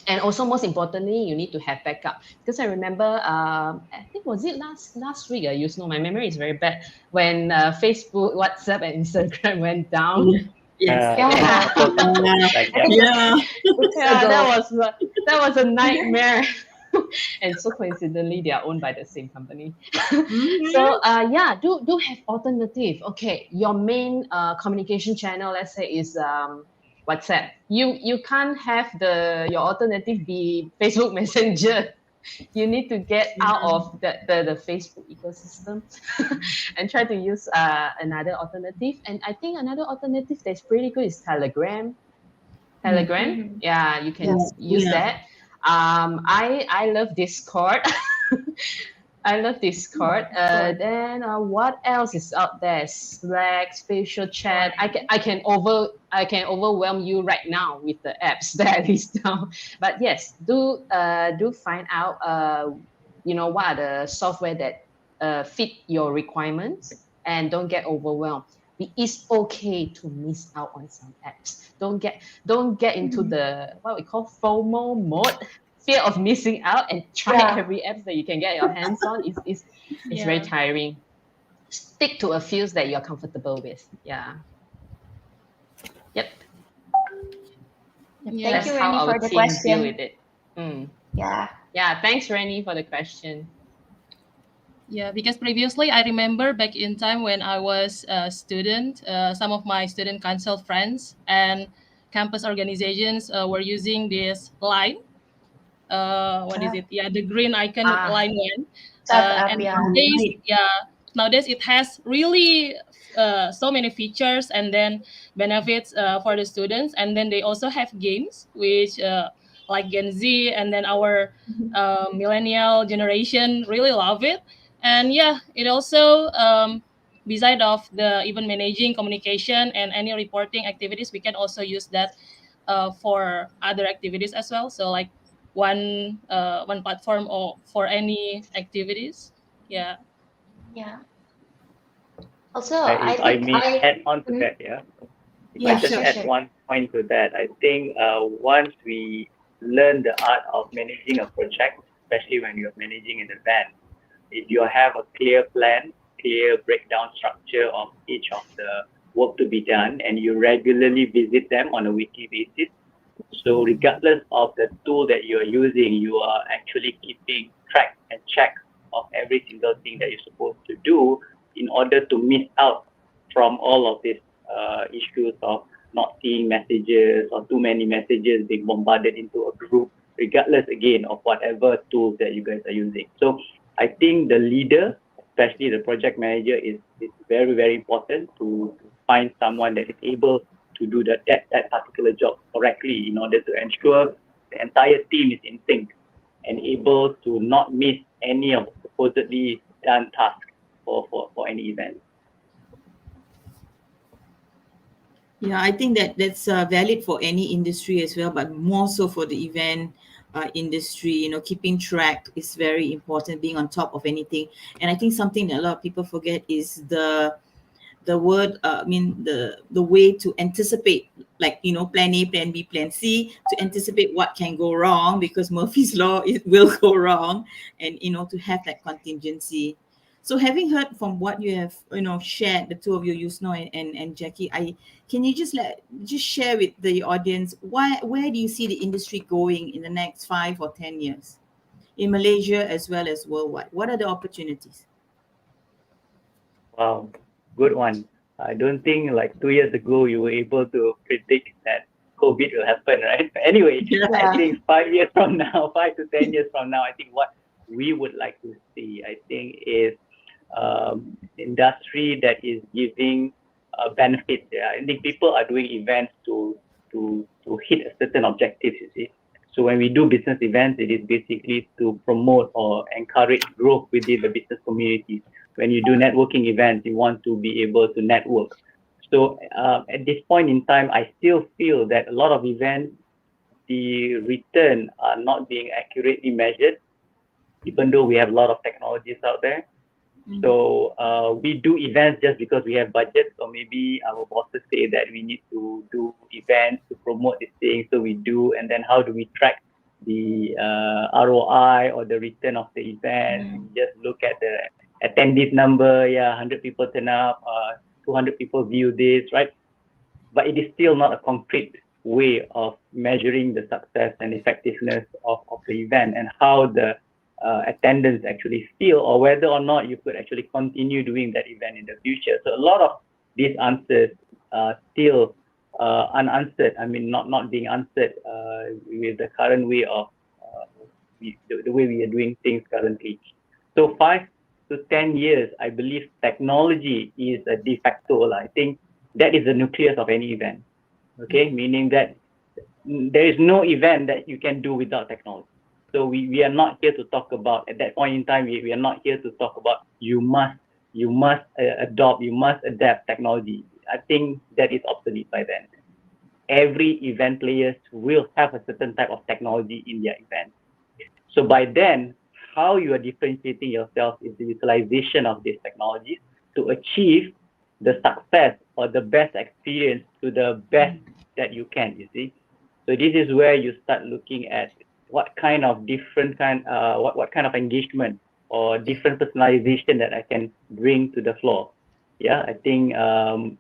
And also, most importantly, you need to have backup, because I remember, I think was it last week. You know, my memory is very bad, when Facebook, WhatsApp, and Instagram went down. Yes. Yeah. Like I think Yeah. weeks Yeah, ago. that was a nightmare. And so coincidentally, they are owned by the same company. So yeah, do have alternative. Okay, your main communication channel, let's say, is WhatsApp. You can't have your alternative be Facebook Messenger. You need to get out of the Facebook ecosystem and try to use another alternative. And I think another alternative that's pretty good is Telegram. Mhm. Yeah, you can Yes. use Yeah. that. I love Discord. I love Discord. Then what else is out there? Slack, spatial chat. I can overwhelm you right now with the apps that I list down. But yes, do find out what are the software that fit your requirements, and don't get overwhelmed. It's okay to miss out on some apps. Don't get into the what we call FOMO mode, fear of missing out, and try Yeah. every app that you can get your hands on. It's very tiring. Stick to a few that you're comfortable with. Yeah. Yep. Yeah. Thank That's you, how Rennie, our for the team deal question. with it. Yeah. Yeah. Thanks, Rennie, for the question. Yeah, because previously I remember back in time when I was a student, some of my student council friends and campus organizations were using this line. What is it? Yeah, the green icon Ah, line one. Chat app, And yeah. nowadays, Right. nowadays it has really so many features and then benefits for the students. And then they also have games, which like Gen Z and then our millennial generation really love it. And yeah, it also beside of the even managing communication and any reporting activities, we can also use that for other activities as well. So like one platform or for any activities. Yeah. Yeah. Also, If I I think may add on to Mhm. that, yeah. If I Yeah, just sure. Sure, add sure. one point to that, I think once we learn the art of managing a project, especially when you're managing an event, if you have a clear plan, clear breakdown structure of each of the work to be done, and you regularly visit them on a weekly basis, so regardless of the tool that you're using, you are actually keeping track and check of every single thing that you're supposed to do in order to miss out from all of these issues of not seeing messages or too many messages being bombarded into a group, regardless again of whatever tools that you guys are using. So I think the leader, especially the project manager, is very, very important to find someone that is able to do that particular job correctly in order to ensure the entire team is in sync and able to not miss any of the supposedly done tasks for any event. Yeah, I think that that's valid for any industry as well, but more so for the event industry. You know, keeping track is very important, being on top of anything. And I think something that a lot of people forget is the word I mean the way to anticipate, like, you know, plan A, plan B, plan C, to anticipate what can go wrong, because Murphy's law, it will go wrong. And you know, to have that contingency. So having heard from what you have, you know, shared, the two of you, Yusno and Jackie, I can you just share with the audience, where do you see the industry going in the next 5 or 10 years, in Malaysia as well as worldwide? What are the opportunities? Wow, good one. I don't think like 2 years ago you were able to predict that COVID will happen, right? Anyway, I Yeah. think 5 years from now, 5 to 10 years from now, I think what we would like to see, I think, is industry that is giving benefits. Yeah, I think people are doing events to hit a certain objective. You see, so when we do business events, it is basically to promote or encourage growth within the business community. When you do networking events, you want to be able to network. So at this point in time, I still feel that a lot of events, the return are not being accurately measured, even though we have a lot of technologies out there. Mhm. So we do events just because we have budget, or maybe our bosses say that we need to do events to promote this thing, so we do. And then how do we track the ROI or the return of the event? We just look at the attendees number. Yeah, 100 people turn up, 200 people view this, right? But it is still not a concrete way of measuring the success and effectiveness of the event, and how the attendance actually feel, or whether or not you could actually continue doing that event in the future. So a lot of these answers are still unanswered. I mean, not being answered with the current way of the way we are doing things currently. So 5 to 10 years, I believe technology is a de facto. I think that is the nucleus of any event. Okay, meaning that there is no event that you can do without technology. So we are not here to talk about, at that point in time, we are not here to talk about you must adopt, you must adapt technology. I think that is obsolete by then. Every event players will have a certain type of technology in their event. So by then, how you are differentiating yourself is the utilization of these technologies to achieve the success or the best experience to the best that you can, you see. So this is where you start looking at what kind of what kind of engagement or different personalization that I can bring to the floor. Yeah, I think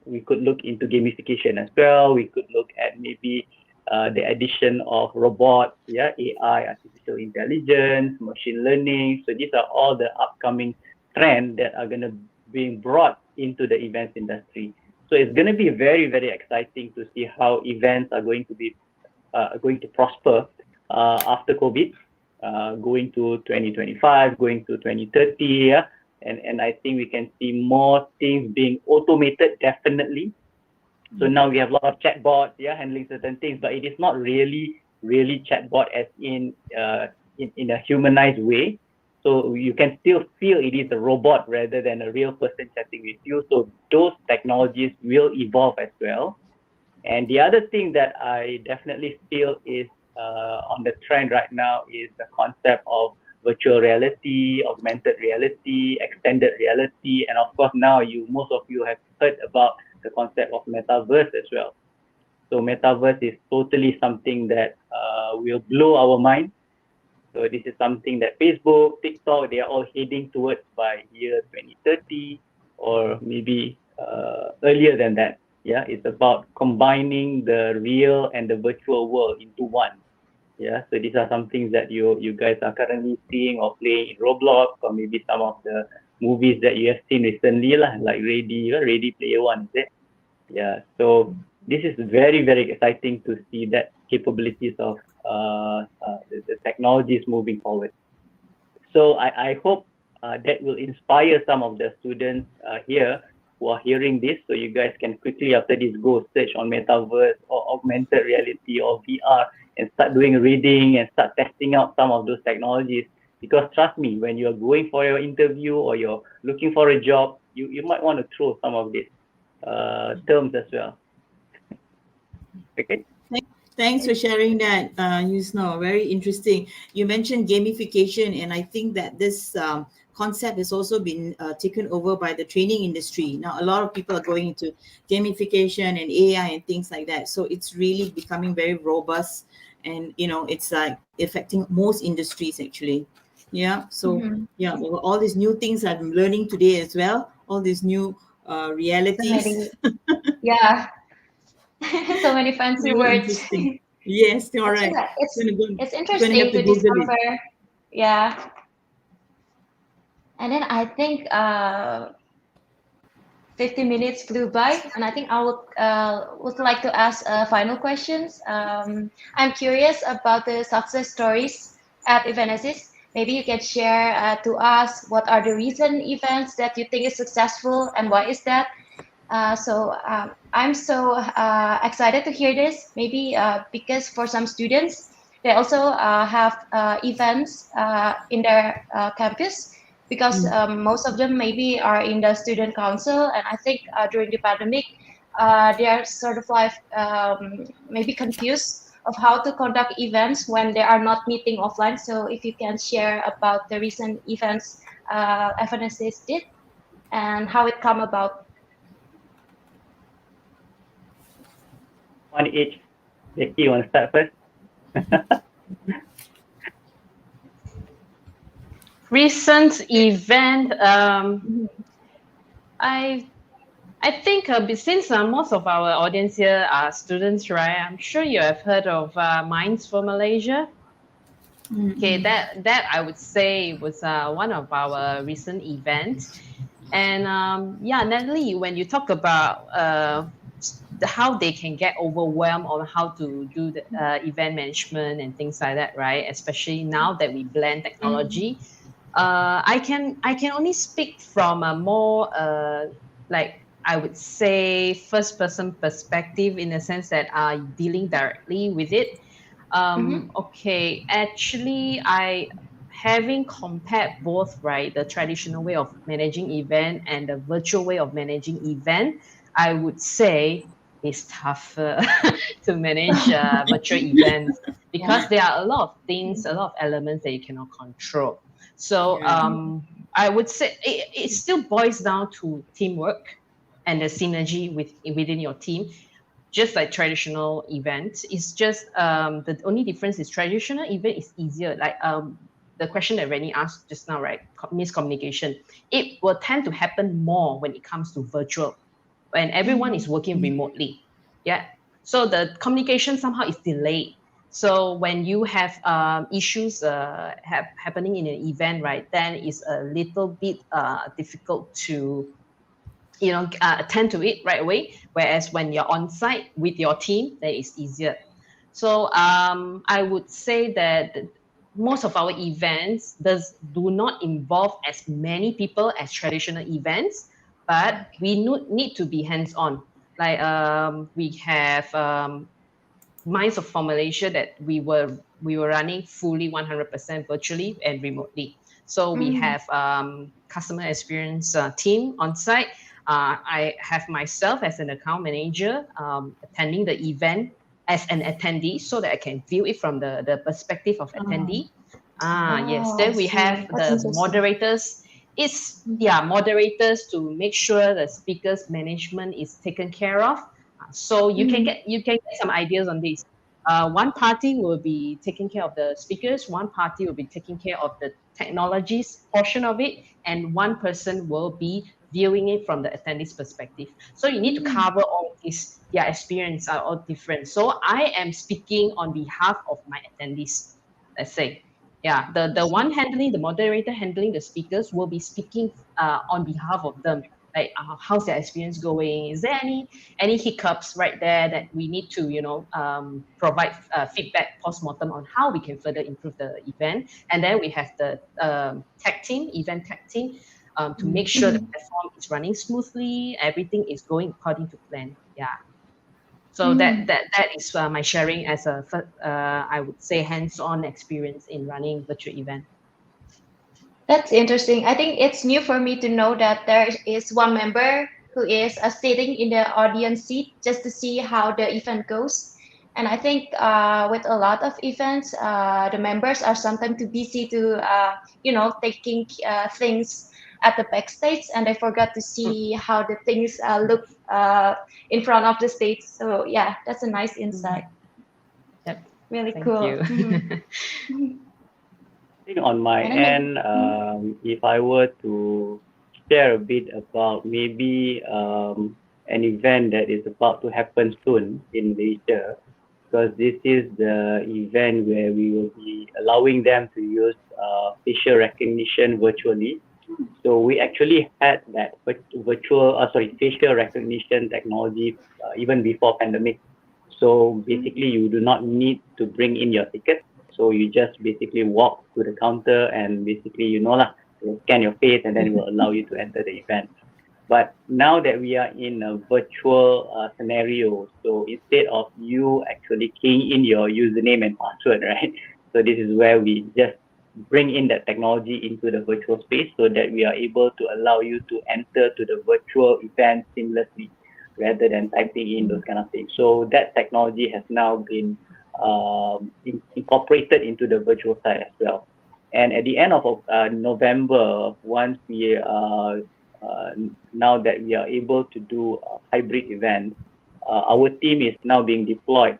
we could look into gamification as well. We could look at maybe the addition of robots, yeah, AI, artificial intelligence, machine learning. So these are all the upcoming trends that are going to be brought into the events industry. So it's going to be very, very exciting to see how events are going to prosper after COVID, going to 2025, going to 2030. Yeah? And I think we can see more things being automated, definitely. So now we have a lot of chatbots, yeah, handling certain things, but it is not really chatbot as in a humanized way. So you can still feel it is a robot rather than a real person chatting with you. So those technologies will evolve as well. And the other thing that I definitely feel is on the trend right now is the concept of virtual reality, augmented reality, extended reality, and of course now most of you have heard about the concept of metaverse as well. So metaverse is totally something that will blow our mind. So this is something that Facebook, TikTok, they are all heading towards by year 2030 or maybe earlier than that. Yeah, it's about combining the real and the virtual world into one. Yeah, so these are some things that you guys are currently seeing or playing in Roblox, or maybe some of the movies that you have seen recently, like Ready Player One, is it? Yeah, so this is very, very exciting to see that capabilities of the technologies moving forward. So I hope that will inspire some of the students here who are hearing this, so you guys can quickly after this go search on metaverse or augmented reality or VR and start doing reading and start testing out some of those technologies. Because trust me, when you're going for your interview or you're looking for a job, you might want to throw some of these terms as well. Okay. Thanks for sharing that, Yusno. Very interesting. You mentioned gamification, and I think that this concept has also been taken over by the training industry. Now, a lot of people are going into gamification and AI and things like that. So it's really becoming very robust, and it's like affecting most industries actually. Yeah. So yeah, well, all these new things I'm learning today as well. All these new So realities. many, yeah, so many fancy Very words. interesting. Yes, all That's right. right. Gonna It's have interesting to to Google it. discover. Yeah, and then I think 50 minutes flew by, and I think I would like to ask final questions. I'm curious about the success stories at Evenesis. Maybe you can share to us what are the recent events that you think is successful and why is that? I'm so excited to hear this. Maybe because for some students, they also have events in their campus because most of them maybe are in the student council. And I think during the pandemic, they are sort of like maybe confused of how to conduct events when they are not meeting offline. So if you can share about the recent events FNSS did and how it come about. One each. Jackie, you want to start first? Recent event. I think since most of our audience here are students, right? I'm sure you have heard of Minds for Malaysia. Okay, that I would say was one of our recent events. And yeah, Natalie, when you talk about how they can get overwhelmed on how to do the event management and things like that, right? Especially now that we blend technology. I can only speak from a more like I would say first person perspective in the sense that are dealing directly with it. Okay, actually, having compared both, right, the traditional way of managing event and the virtual way of managing event, I would say it's tougher to manage virtual events because there are a lot of things, a lot of elements that you cannot control. So I would say it still boils down to teamwork and the synergy within your team. Just like traditional events, it's just the only difference is traditional event is easier. Like the question that Rennie asked just now, right? Miscommunication. It will tend to happen more when it comes to virtual, when everyone is working remotely. Yeah. So the communication somehow is delayed. So when you have issues happening in an event, right, then it's a little bit difficult to attend to it right away. Whereas when you're on site with your team, that is easier. So I would say that most of our events do not involve as many people as traditional events, but we need to be hands-on. Like we have Minds of Malaysia that we were running fully 100% virtually and remotely. So we have customer experience team on site. I have myself as an account manager attending the event as an attendee so that I can view it from the perspective of attendee. Yes. Oh, I Then we have see. That's the interesting. moderators. It's moderators to make sure the speakers management is taken care of. So you can get some ideas on this. One party will be taking care of the speakers. One party will be taking care of the technologies portion of it, and one person will be viewing it from the attendees' perspective. So you need to cover all these. Their experience are all different. So I am speaking on behalf of my attendees. Let's say. Yeah, the one handling the moderator handling the speakers will be speaking on behalf of them. Like, how's their experience going? Is there any hiccups right there that we need to provide feedback post-mortem on how we can further improve the event? And then we have the event tech team, to make sure the platform is running smoothly, everything is going according to plan. Yeah. So that is my sharing as I would say hands-on experience in running virtual event. That's interesting. I think it's new for me to know that there is one member who is sitting in the audience seat just to see how the event goes. And I think with a lot of events, the members are sometimes too busy to, taking things at the backstage, and they forgot to see how the things look in front of the stage. So yeah, that's a nice insight. Yep. Really Thank cool. you. I think on my And then end, if I were to share a bit about maybe an event that is about to happen soon in Malaysia, because this is the event where we will be allowing them to use facial recognition virtually. So we actually had that facial recognition technology even before pandemic. So basically, you do not need to bring in your ticket. So you just basically walk to the counter and basically, they'll scan your face and then it will allow you to enter the event. But now that we are in a virtual scenario, so instead of you actually keying in your username and password, right? So this is where we just bring in that technology into the virtual space so that we are able to allow you to enter to the virtual event seamlessly rather than typing in those kind of things. So that technology has now been incorporated into the virtual side as well. And at the end of November, once we now that we are able to do a hybrid event, our team is now being deployed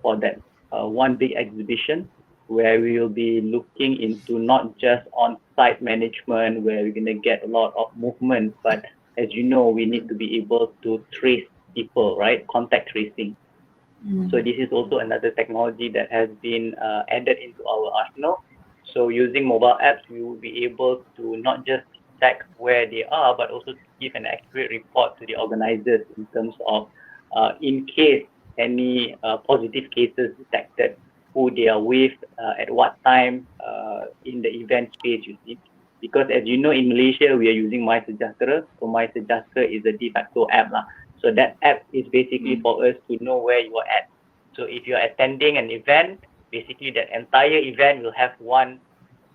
for that one big exhibition where we will be looking into not just on-site management where we're going to get a lot of movement, but as you know, we need to be able to trace people, right? Contact tracing. So this is also another technology that has been added into our arsenal. So using mobile apps, we will be able to not just check where they are, but also to give an accurate report to the organizers in terms of in case any positive cases detected, who they are with, at what time in the event space, you see. Because as you know, in Malaysia, we are using MySejahtera. So MySejahtera is a de facto app. So that app is basically for us to know where you are at. So if you're attending an event, basically that entire event will have one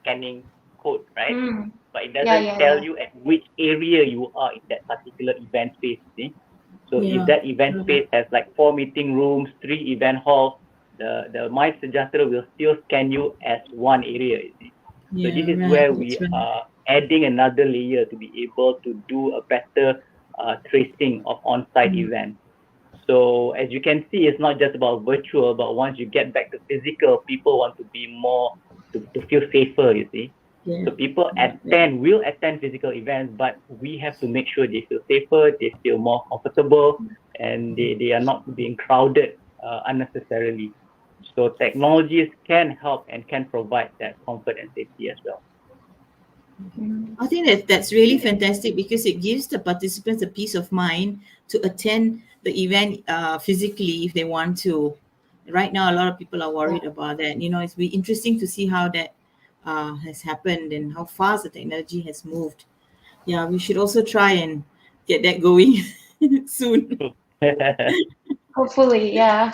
scanning code, right? But it doesn't tell you at which area you are in that particular event space. See? So if that event space has like 4 meeting rooms, 3 event halls, the MySejahtera will still scan you as one area. You see? So this is where we are adding another layer to be able to do a better tracing of on-site events. So as you can see, it's not just about virtual, but once you get back to physical, people want to be more to feel safer, you see. So people will attend physical events, but we have to make sure they feel safer, they feel more comfortable, and they are not being crowded unnecessarily. So technologies can help and can provide that comfort and safety as well. I think that's really fantastic because it gives the participants a peace of mind to attend the event physically if they want to. Right now, a lot of people are worried about that. It's be interesting to see how that has happened and how fast the technology has moved. Yeah, we should also try and get that going soon. hopefully, yeah.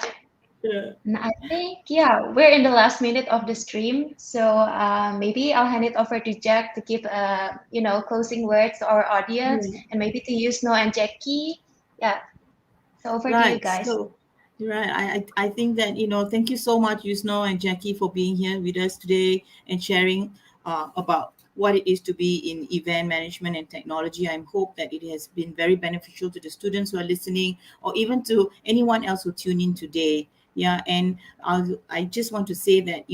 Yeah. And I think, we're in the last minute of the stream. So maybe I'll hand it over to Jacq to give, closing words to our audience and maybe to Yusno and Jackie. Yeah. So over to you Right. guys. So Right. I think that, thank you so much, Yusno and Jackie, for being here with us today and sharing about what it is to be in event management and technology. I hope that it has been very beneficial to the students who are listening, or even to anyone else who tune in today. Yeah, and I just want to say that,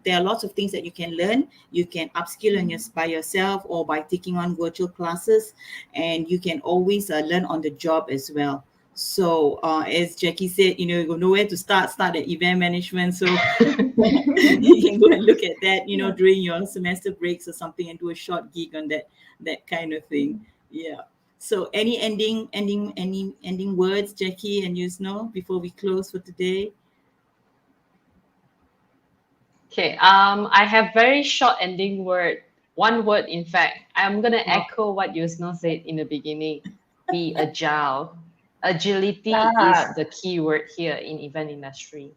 there are lots of things that you can learn. You can upskill by yourself or by taking on virtual classes, and you can always learn on the job as well. So, as Jackie said, you got nowhere to start at event management. So you can go and look at that, during your semester breaks or something, and do a short gig on that kind of thing. Yeah. So, any ending words, Jackie and Yusno, before we close for today? Okay, I have very short ending word. One word, in fact. I'm gonna Wow. echo what Yusno said in the beginning. Be agile. Agility is Yeah. the key word here in event industry.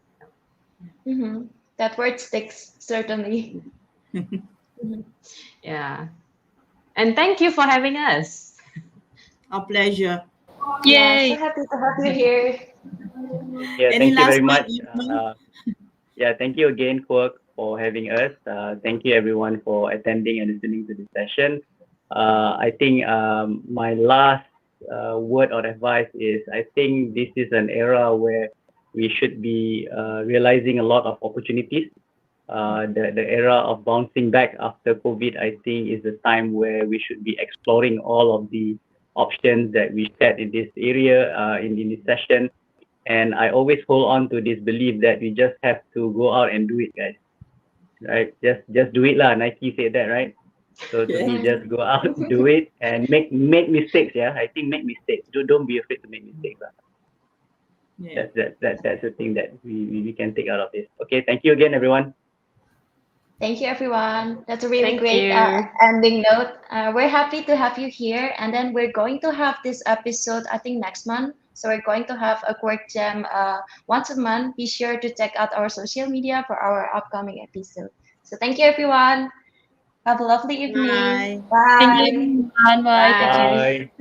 Mm-hmm. That word sticks, certainly. Mhm. Yeah. And thank you for having us. Our pleasure. Yeah, so Yay! happy to have you here. Yeah, Any thank you last very word, much. Yusno? Yeah, thank you again, Qwork, for having us. Thank you everyone for attending and listening to this session. I think my last word or advice is I think this is an era where we should be realizing a lot of opportunities. The era of bouncing back after COVID, I think, is the time where we should be exploring all of the options that we shared in this area, in this session. And I always hold on to this belief that we just have to go out and do it, guys. Right? Just do it lah. Nike said that, right? So to Yeah. me, Mm-hmm. just go out, do it, and make mistakes. Yeah, I think make mistakes. Don't be afraid to make mistakes. Lah. Yeah. That's the thing that we can take out of this. Okay, thank you again, everyone. Thank you, everyone. That's a really Thank great you. ending note. We're happy to have you here. And then we're going to have this episode, I think, next month. So we're going to have a Qwork Jam once a month. Be sure to check out our social media for our upcoming episode. So thank you, everyone. Have a lovely evening. Bye. Thank you, Bye. everyone. Bye. Thank you. Bye. Bye.